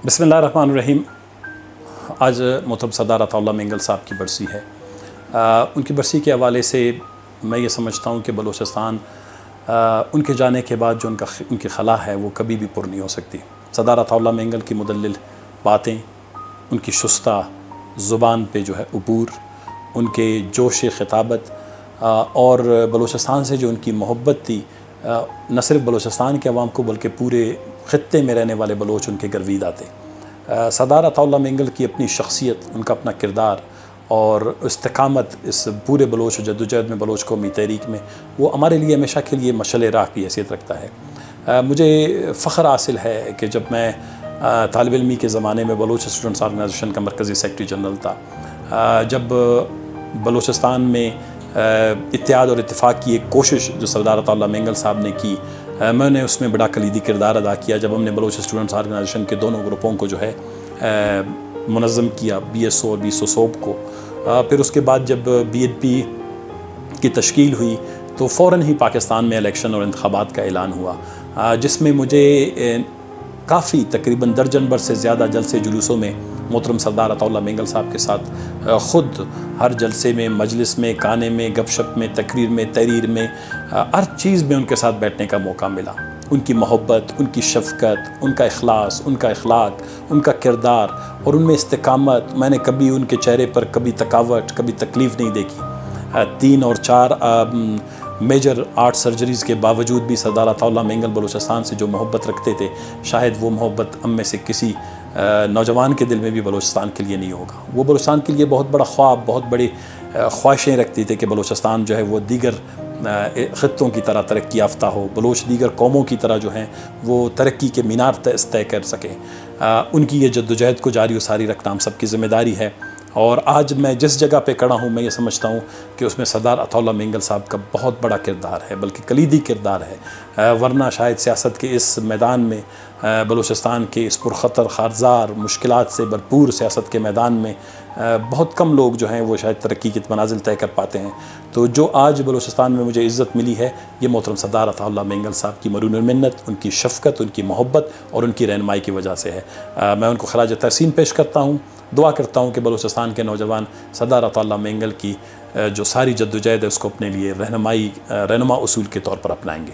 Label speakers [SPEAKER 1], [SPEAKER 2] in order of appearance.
[SPEAKER 1] बिस्मिल्लाहिर्रहमानिर्रहीम। आज मोहतरम सरदार अताउल्लाह मेंगल साहब की बरसी है। उनकी बरसी के हवाले से मैं ये समझता हूँ कि बलूचिस्तान उनके जाने के बाद जो उनकी खला है वो कभी भी पुर नहीं हो सकती। सरदार अताउल्लाह मेंगल की मुदल्लिल बातें, उनकी शुस्ता ज़ुबान पे जो है उबूर, उनके जोश ख़िताबत और बलूचिस्तान से जो उनकी मोहब्बत थी, न सिर्फ बलूचिस्तान के अवाम को बल्कि पूरे ख़ित्ते में रहने वाले बलोच उनके गर्विद आते। सरदार अताउल्लाह मेंगल की अपनी शख्सियत, उनका अपना किरदार और इस्तिकामत इस पूरे बलोच जद्दोजहद में, बलोच कौमी तहरीक में, वो हमारे लिए हमेशा के लिए मशअल राह की हैसियत रखता है। मुझे फ़ख्र हासिल है कि जब मैं तालिब इल्मी के ज़माने में बलोच स्टूडेंट्स ऑर्गेनाइजेशन का मरकज़ी सेक्रेटरी जनरल था, जब बलूचिस्तान में इत्तेहाद और इत्तेफाक की एक कोशिश जो सरदार अताउल्लाह मेंगल साहब ने की, मैंने उसमें बड़ा कलीदी किरदार अदा किया। जब हमने बलोच स्टूडेंट्स ऑर्गेनाइजेशन के दोनों ग्रुपों को जो है मुनज़्ज़म किया, BSO और BSOSOB को, फिर उसके बाद जब BNP की तश्कील हुई तो फ़ौरन ही पाकिस्तान में इलेक्शन और इंतखाबात का ऐलान हुआ, जिसमें मुझे काफ़ी तकरीबन दर्जन भर से ज़्यादा जलसे जुलूसों में मोहतरम सरदार अताउल्लाह मेंगल साहब के साथ ख़ुद हर जलसे में, मजलिस में, गाने में, गपशप में, तकरीर में, तहरीर में, हर चीज़ में उनके साथ बैठने का मौका मिला। उनकी मोहब्बत, उनकी शफ़क़त, उनका इखलास, उनका इखलाक, उनका किरदार और उनमें इस्तिकामत, मैंने कभी उनके चेहरे पर कभी थकावट, कभी तकलीफ़ नहीं देखी। 3 और 4 मेजर आर्ट सर्जरीज़ के बावजूद भी सरदार अताउल्लाह मेंगल बलूचिस्तान से जो मोहब्बत रखते थे, शायद वो मोहब्बत हम में से किसी नौजवान के दिल में भी बलूचिस्तान के लिए नहीं होगा। वो बलूचिस्तान के लिए बहुत बड़ा ख्वाब, बहुत बड़ी ख्वाहिशें रखते थे कि बलूचिस्तान जो है वो दीगर ख़ित्तों की तरह तरक्की याफ्ता हो, बलूच दीगर कौमों की तरह जो हैं वो तरक्की के मीनार तय कर सकें। उनकी ये जद्दोजहद को जारी व सारी रखना हम सब की ज़िम्मेदारी है। और आज मैं जिस जगह पे खड़ा हूँ, मैं ये समझता हूँ कि उसमें सरदार अताउल्लाह मेंगल साहब का बहुत बड़ा किरदार है, बल्कि कलीदी किरदार है। वरना शायद सियासत के इस मैदान में, बलूचिस्तान के इस पुरख़तर, ख़ारज़ार, मुश्किलात से भरपूर सियासत के मैदान में बहुत कम लोग जो हैं वो शायद तरक्की की मनाजिल तय कर पाते हैं। तो जो आज बलूचिस्तान में मुझे इज़्ज़त मिली है, ये मोहतरम सरदार अताउल्लाह मेंगल साहब की मरून मिन्नत, उनकी शफ़क़त, उनकी मोहब्बत और उनकी रहनुमाई की वजह से है। मैं उनको खराज तहसीन पेश करता हूँ। दुआ करता हूँ कि बलूचिस्तान के नौजवान सरदार अताउल्लाह मेंगल की जो सारी जद्दोजहद है उसको अपने लिए रहनुमा उसूल के तौर पर अपनाएंगे।